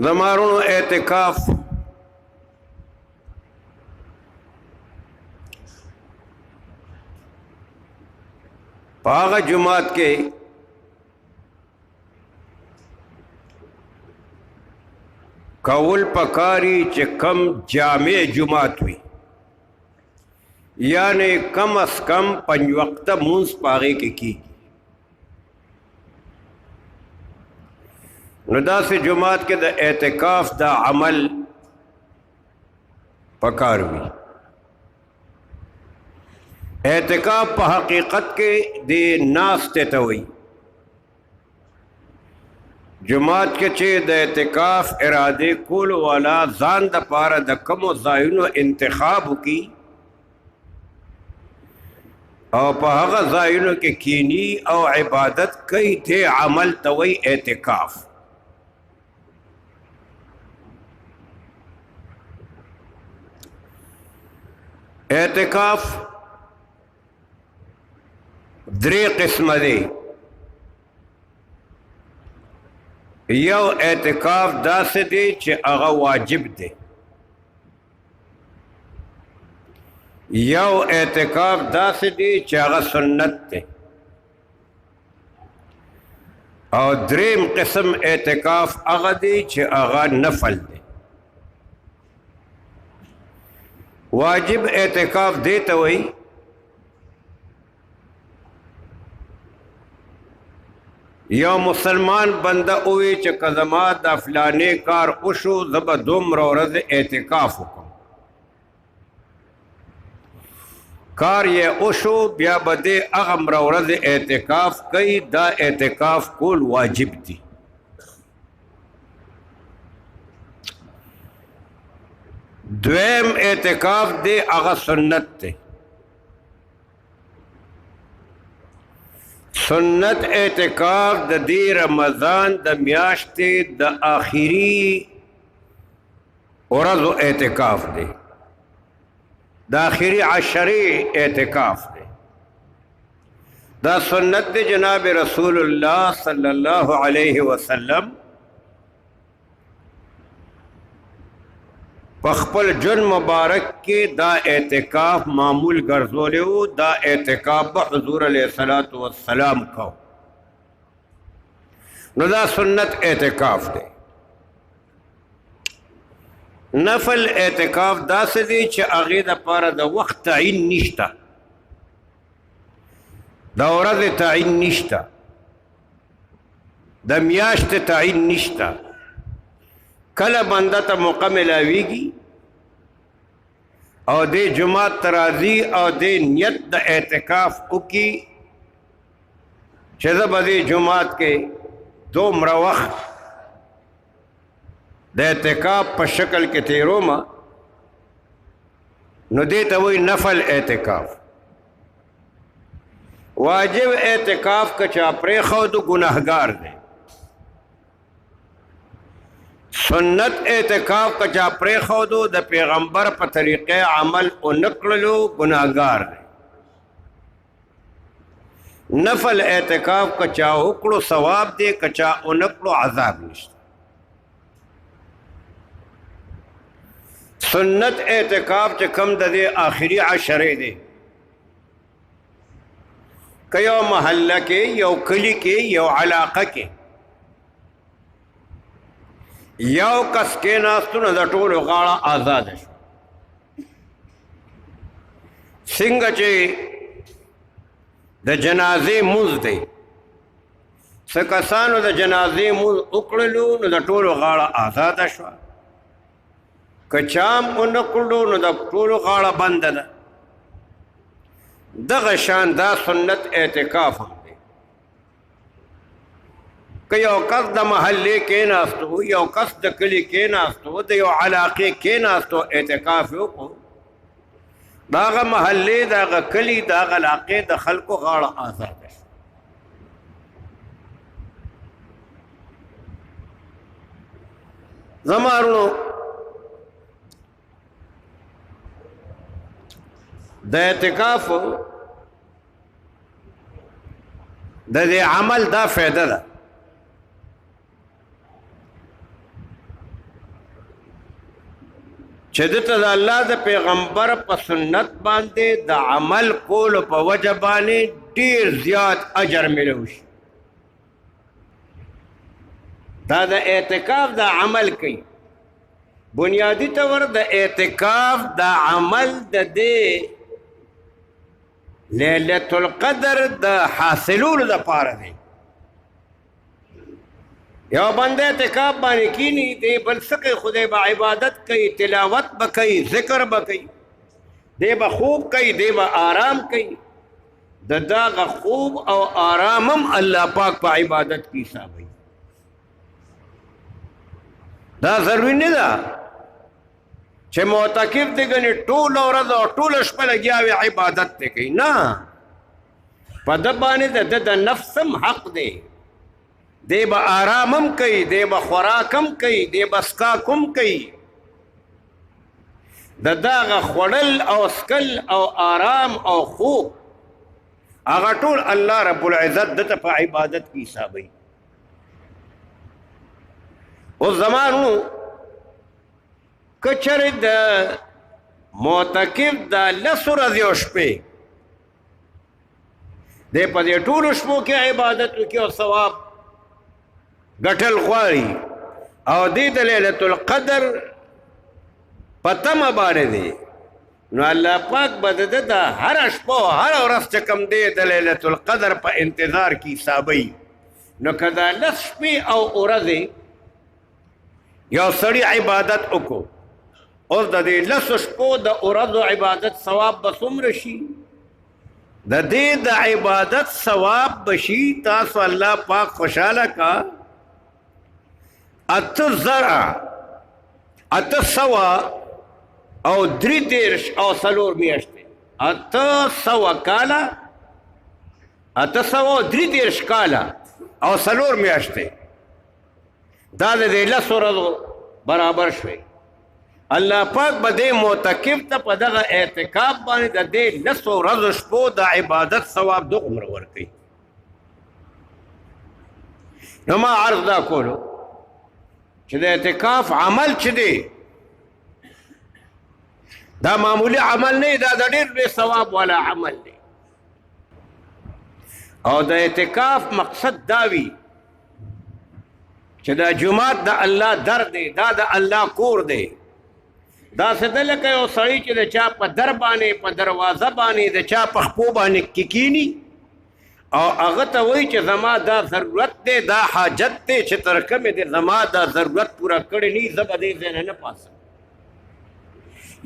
زمارونو اعتکاف پاغ جماعت کے کول پکاری چه کم جامع جماعت ہوئی یعنی کم از کم 5 وقت منز پاغے کے کی ندا سے جماعت کے دا اعتکاف دا عمل پکار ہوئی اعتکاف پا حقیقت کے دے ناستے توئی جماعت کے چے دا اعتکاف ارادے کول والا زان دا پارا دا کم و زائنو انتخاب کی او پا حقا زائنو کے کینی او عبادت کئی دے عمل توئی اعتکاف اعتکاف درې قسمه دی یو اعتکاف داسې دی چې هغه واجب دی یو اعتکاف داسې دی چې هغه سنت دی او دریم قسم اعتکاف هغه دی چې هغه نفل دی واجب اعتکاف دیتا ہوئی یو مسلمان بندہ ہوئی چا قدمات دا فلانے کار اشو زبا دوم رورز اعتکاف حکم کار یہ اشو بیا بدے اغم رورز اعتکاف کئی دا اعتکاف کول واجب دی دویم اعتکاف دے اغا سنت تے سنت اعتکاف دا دی رمضان دا میاشت دا آخری ورځو اعتکاف دے دا آخری عشری اعتکاف دے دا سنت دے جناب رسول اللہ صلی اللہ علیہ وسلم پخپل جن مبارک کے دا اعتکاف معمول گرزولے ہو دا اعتکاف حضور علیہ السلام کو نو دا سنت اعتکاف دے نفل اعتکاف دا سے دی چھ اغی دا پارا دا وقت تعین نشتا دا ورد تعین نشتا دا میاشت تعین نشتا کل بندہ تا موقع ملاویگی او دے جماعت ترازی او دے نیت دا اعتکاف اکی چیزب دے جماعت کے دو مروخ دا اعتکاف پا شکل کے تیرو ما نو دیتا وہی نفل اعتکاف واجب اعتکاف کا چاپرے خود گناہگار دے سنت اعتکاف کا چا پریخودو دا پیغمبر پا طریقے عمل او نکللو گناہگار دے نفل اعتکاف کا چا اکڑو ثواب دے کچا او نکلو عذاب نشتا سنت اعتکاف چا کم دا دے آخری عشرے دے کہ یو محلہ کے یو کلی کے یو علاقہ کے یو کس کے ناستو نہ دا ټولو غاړه آزاد شو څنګه چې د جنازې مونځ دی څه کسانو د جنازې مونځ وکړلو نو د ټولو غاړه آزاده شوه که چام ونه کړلو نو د ټولو غاړه بنده ده دغه شان دا سنت اعتکاف هم کہ یو کس دا محلے کے ناستو یو کس دا کلی کے ناستو دا یو علاقے کے ناستو اعتکاف یو کو داغا محلے داغا کلی داغا علاقے دا خلقو غاڑا آزاد ہے زمارنو دا اعتکاف دا دے عمل دا فیدہ دا چې دته د الله د پیغمبر په سنت باندې د عمل کولو په وجه باندې ډیر زیات اجر ملو شي. دا د اعتکاف د عمل کوي. بنیادی طور د اعتکاف د عمل د دې لیلة القدر د حاصلولو دپاره دی. یو بنده اعتکاف باندې کینی دی بل څه کوي، خدای به عبادت کوي، تلاوت به کوي، ذکر به کوي، دی به خوب کوي، دی به آرام کوي. د دغه خوب او آرام هم الله پاک په عبادت کې حسابوي. دا ضروري نه ده چې معتکف دی ګنې ټوله ورځ او ټوله شپه لګیا وي عبادت دی کوي. نه، په ده باندې د نفس هم حق دی. دی به آرام هم کوي، دی به خوراک هم کوي، دی به څښاک هم کوي. د دغه خوړل او څښل او آرام او خوب هغه ټول الله رب العزت دته په عبادت کې حسابوي. اوس زمانو که چېرې د معتکف د 10 ورځې او شپې دی په دې ټولو شپو کې عبادت وکړي او ثواب ګټل غواړي او دی د لیلة القدر په تمه باندې دی، نو الله پاک به د ده د هره شپه هره ورځ چې کوم دی د لیلة القدر په انتظار کې حسابوي. نو که دا 10 شپې او ورځې یو سړي عبادت وکړو، اوس د دې 10 شپو د ورځو عبادت ثواب به څومره شي؟ د دې د عبادت ثواب به شي تاسو الله پاک خوشحاله کا 8,000 او 33 او 4 میاشتې 800 کاله 833 کاله او 4 میاشتې دا د 10 ورځو برابر شوي. الله پاک به دې معتکف ته په دغه اعتکاف باندې د دې 10 ورځو شپو د عبادت ثواب دومره ورکوي. نو ما عرض دا کولو چې د اعتکاف عمل چې دی دا معمولی عمل نه، دا د ډېر لوی ثواب والا عمل دی. او د اعتکاف مقصد دا وي چې دا جومات د الله در دی، دا د الله کور دی. دا څه ده لکه یو سړی چې د چا په در باندې په دروازه باندې د چا په خپو باندې کینی او هغه ته وایي چې زما دا ضرورت دی، دا حاجت دی چې تر کومې دی زما دا ضرورت پوره کړی نه زه به دې ځای نه پاسم.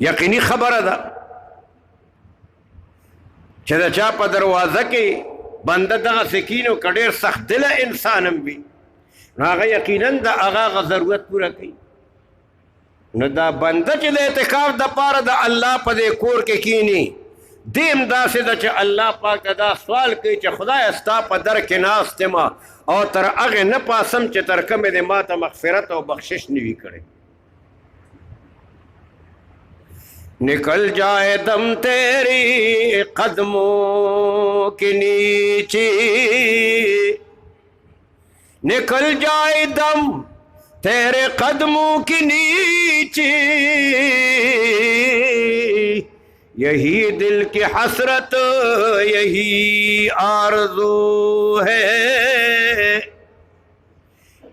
یقیني خبره ده چې د چا په دروازه کې بنده دغسې کیني او که ډېر سخت دله انسان هم وي نو هغه یقینا د هغه ضرورت پوره کوي. نو دا بنده چې د اعتکاف دپاره د الله په دې کور کې کینی دیم داسې ده چې الله پاک دا سوال کوي چې خدای ستا په در کې ناست یم او تر هغې نه پاسم چې تر کومې دې ما ته مغفرت او بخشش نه وي کړی. نکل جائے دم تیری قدموں کے نیچے، نکل جائے دم تیرے قدموں کے نیچے، یہی دل کی حسرت یہی آرزو ہے.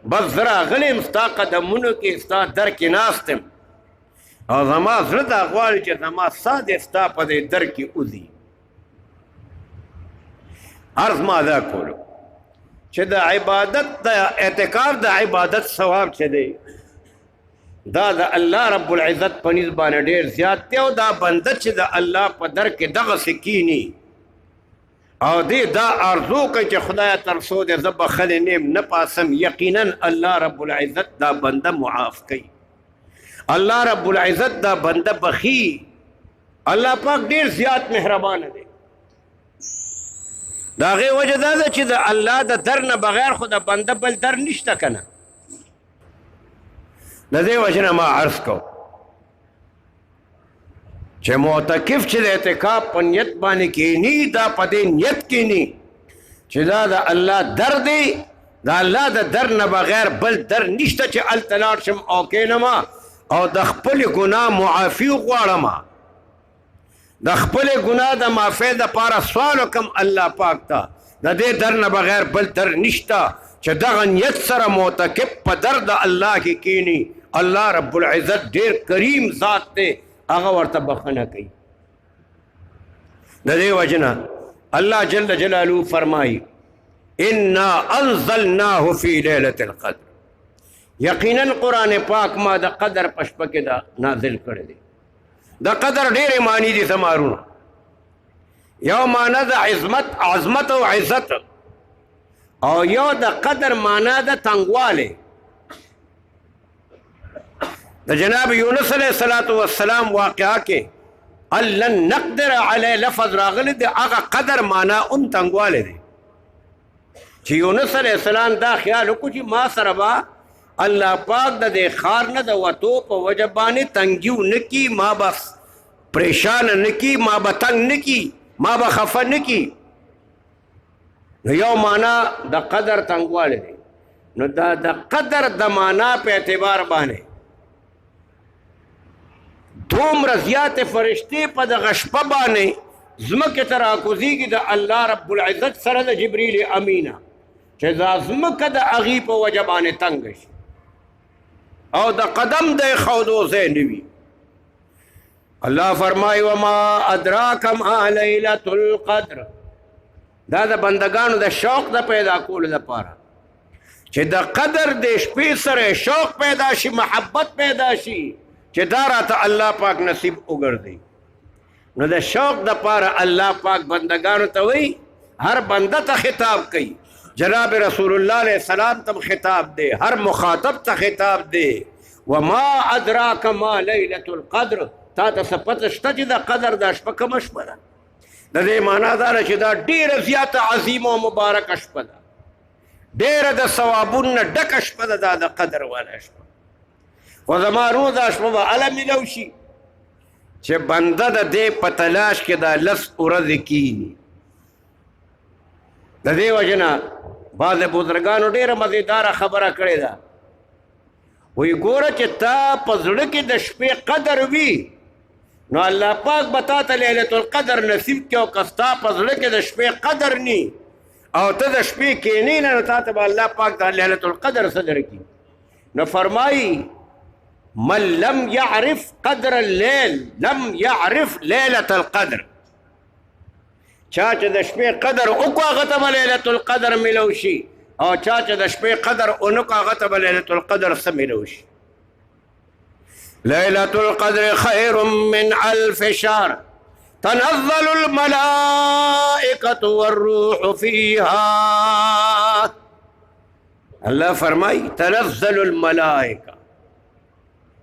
بس ذرا غلیم ستا قدمونو کې ستا در کې ناست یم او زما زړه دا غواړي چې زما سا دې ستا په دې در کې وځي. عرض ما دا کولو چې د عبادت د اعتکاف د عبادت ثواب چې دی دا د الله رب العزت په نسبت باندې ډېر زیات دی. او دا بنده چې د الله په در کې دغسې کیني او دې دا ارزو کوي چې خدایه تر څو دې زه بخښلې نه یم نه پاسم، یقینا الله رب العزت دا بنده معاف کوي. الله رب العزت دا بنده بخي. الله پاک ډیر زیات مهربان دی. دا غي وجه دا ده چې د الله د در نه بغیر خو د بنده بل در نشته کنه. د دې وجه نه ما عرض کو چې معتکف چې د اعتکاف په نیت باندې کینی دا په دې نیت کینی چې دا د الله در دی، د الله د در نه بغیر بل در نشته چې هلته لاړ شم او کینم او د خپل ګناه معافي غواړم د خپل ګناه د معافی دپاره سوال وکم الله پاک ته د دې در نه بغیر بل در نشته چې دغه نیت سره معتکف په در د الله کې کینی الله رب العزت ډیر کریم ذات دی هغه ورته بخښنه کوي د دې وجه نه الله جل جلاله فرمایي انا انزلناه فی لیلة القدر یقینا قرآن پاک ما د قدر په شپه کې دا نازل کړی دی د قدر ډېرې معنی دي ثمارونه یو معنی د عظمت او عزت او یو د قدر معنی د تنګوالی د جناب یونس علیه السلام واقعه کې لن نقدر علی لفظ راغلی دی هغه قدر معنی ام تنګوالی دی چې یونس علیه السلام دا خیال وکړو چې ما سره به الله پاک د دې ښار نه د وتو په وجه باندې تنګیو نه کي ما به پریشان نه کي ما به تنګ نه کي ما به خفه نه کي نو یو معنا د قدر تنګوالی دی نو دا د قدر د معنا په اعتبار باندې دومره زیاتې فرشتې په دغه شپه باندې ځمکې ته راکوزېږي د الله رب العزت سره د جبریل امینه چې دا ځمکه د هغې په وجه باندې تنګه شي او د قدم د ایښودو ځای نه وي الله فرمایي وما ادراک ما لیلة القدر دا د بندگانو د شوق د پیدا کولو لپاره چې د قدر د شپې سره شوق پیدا شي محبت پیدا شي چې دا راته الله پاک نصیب وګرځي نو د شوق دپاره الله پاک بندگانو ته وایي هر بنده ته خطاب کوي جناب رسول الله علیه السلام ته خطاب دی هر مخاطب ته خطاب دی وما ادراک ما لیلة القدر تا ته څه پته شته چې د قدر دا شپه کومه شپه ده د دې معنا دا ده چې دا ډېره زیاته عظیمه او مبارکه شپه ده ډېره د ثوابونو نه ډکه شپه ده دا د قدر والا شپه خو زما روح دا شپه به هله میلو شي چې بنده د دې په تلاش کې دا لس ورځې کیني د دې وجه نه بعضې بزرګانو ډېره مزیداره خبره کړې ده وایي ګوره چې تا په زړه کې د شپې قدر وي نو الله پاک به تا ته لیلة القدر نصیب کړي او که ستا په زړه کې د شپې قدر نی او ته د شپې کښېنې نه نو تا ته به الله پاک د لیلة القدر څه درکړي نو فرمایي من لم يعرف قدر الليل لم يعرف ليلة القدر چا چې د شپې قدر وکړو هغه ته به لیلة القدر میلو شي او چا چې د شپې قدر ونه کړو هغه ته به لیلة القدر څه میلو شي لیلة القدر خیر من الف شهر تنزل الملائکة والروح فیها الله فرمائی تنزل الملائکة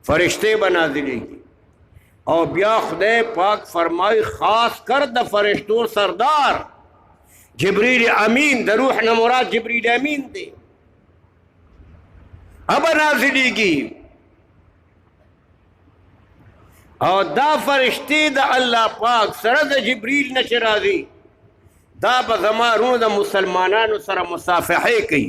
فرشتے بنازلیږي او بیا خدای پاک فرمای خاص کر د فرشتو سردار جبریل امین د روح نه مراد جبریل امین دی اب نازلیږي او دا فرشتي د الله پاک سره د جبریل نه چې راځي دا به زما رونو د مسلمانانو سره مصافحې کوي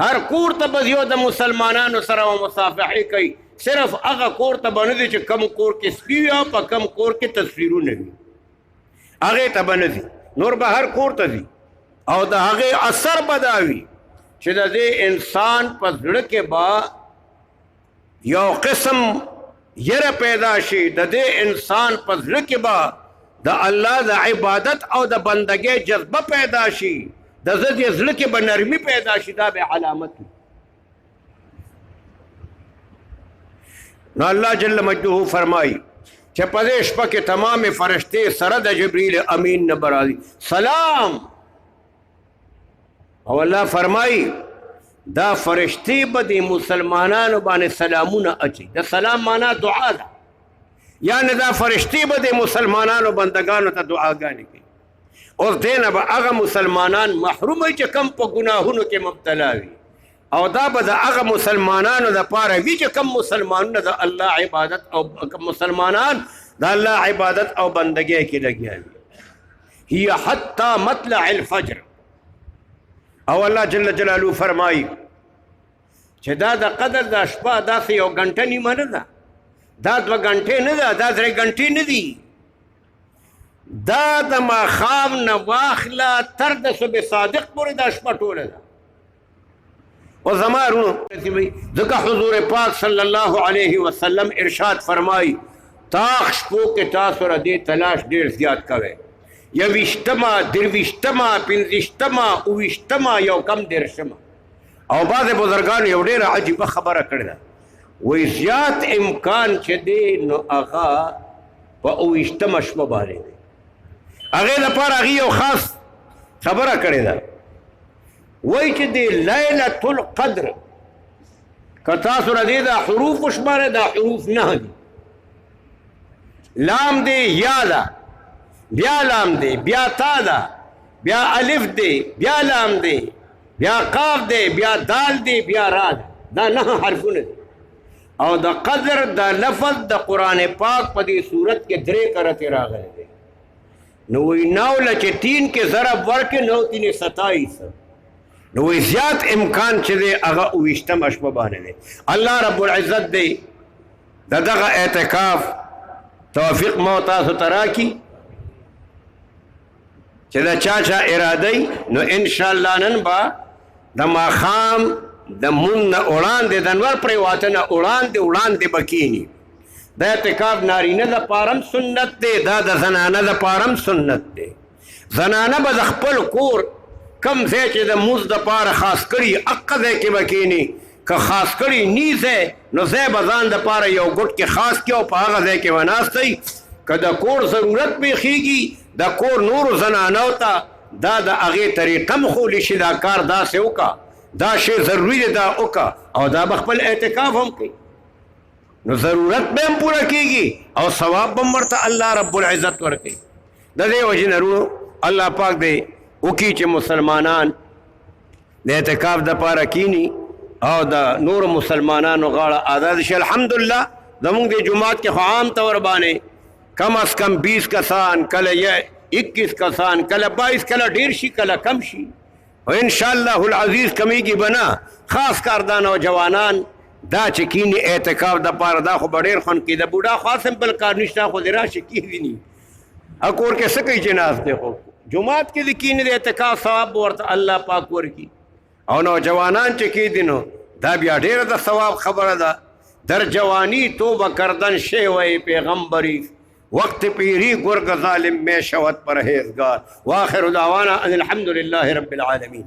هر کور ته به یو د مسلمانانو سره مصافحې کوي صرف هغه کور ته به نه ځي چې کم کور کې سپي وي او په کم کور کې تصویرونه وي هغې ته به نه ځي نور به هر کور ته ځي او د هغې اثر به دا وي چې د دې انسان په زړه کې به یو قسم یره پیدا شي د دې انسان په زړه کې به د الله د عبادت او د بندګۍ جذبه پیدا شي د دې زړه کې به نرمي پیدا شي دا به علامت وي نو الله جل مجده فرمایي چې په دې شپه کې تمام فرشتې سره د جبریل امین نه برازي سلام او الله فرمایي دا فرشتې به د مسلمانانو باندې سلامونه اچي د سلام معنا دعا ده یعنی دا فرشتې به د مسلمانانو بندگانو ته دعاګانې کوي اوس دې نه به هغه مسلمانان محروم وي چې کم په ګناهونو کې مبتلا وي او دا به د هغه مسلمانانو دپاره وي چې کم مسلمانونه د الله عبادت او کم مسلمانان د الله عبادت او بندګۍ کې لګیا وي هي حتی مطلع الفجر او الله جل جلاله فرمایي چې دا د قدر د شپه داسې یو ګنټه نیمه نه ده، دا 2 ګنټې نه ده، دا 3 ګنټې نه دي، دا د ماښام نه واخله تر د صبح صادق پورې دا شپه ټوله ده. او زما ورونو ځکه حضور پاک صلی الله علیه وسلم ارشاد فرمایي تاخ شپو کې تاسو را دې تلاش ډېر زیات کوئ، 21 23 25 29 یو کم 13. او بعض بزرګانو یو ډېره عجیبه خبره کړې ده، وایي زیات امکان چې دی نو هغه په 29 شپه باندې دی. هغې لپاره هغې یو خاص خبره کړې ده، وایي چې د لیلة القدر که تاسو را دې دا حروف وشمارئ، دا حروف 9 دي. لام دی یا ده، بیا لام دی، بیا تا ده، بیا الف دی، بیا لام دی، بیا قاف دی، بیا دال دی، بیا را ده. دا 9 حرفونه دي. او د قدر دا لفظ د قرآن پاک په دې صورت کې 3 کرتې راغلی دی. نو وایي 9 له چې 3 کې ضرب ورکړې 9 3 27. نو وایي زیات امکان چې دی هغه 29 شپه باندې دی. الله رب العزت دی د دغه اعتکاف توفیق مو تاسو ته راکړي چې د چا ارادی نو انشاءالله نن به د ماښام د مون نه وړاندې د انور پرېواته نه وړاندې به کښېني. دا اعتکاف نارینه دپاره هم سنت دی، دا د زنانه دپاره هم سنت دی. زنانه به د خپل کور کم ځای چې د مونځ دپاره خاص کړي هغه ځای کې به کښېني، که خاص کړي نی ځای نو ځای به ځان دپاره یو ګوټ کې خاص کړي او په هغه ځای کې به ناستئ. که د کور ضرورت پېښېږي د کور نورو زنانو ته دا د هغې طریقه م ښولی شي دا کار داسې وکړه، دا شی ضروري دی دا وکړه، او دا به خپل اعتکاف هم کوي. نو ضرورت به هم پوره کېږي او ثواب به هم ورته الله رب العزت ورکوي. د دې وجې نه ورونو الله پاک دی وکړي چې مسلمانان د اعتکاف دپاره کښېني او د نورو مسلمانانو غاړه آزاد شي. الحمدلله زمونږ د جومات کې خو عام طور باندې کم از کم 20 کسان، کله 21 کسان، کله 22، کله ډېر شي کله کم شي. او انشاءالله العزیز کمیږي به نه. خاص کار دا نوجوانان دا چې کښېني اعتکاف دپاره دا خو به ډېر خوند کوي. د بوډا خاص هم بل کار نشته، خو دې راشي کښېني کور کې څه کوي چې ناست دی، خو جومات کې د کښېني د اعتکاف ثواب به ورته الله پاک ورکړي. او نوجوانان چې کښېني نو دا بیا ډېره د ثواب خبره ده. در جوانی توبه کردن شیوه پیغمبری، وقت پیری گرگ ظالم میں شوت پرہیزگار. واخر دعوانا ان الحمد للہ رب العالمین.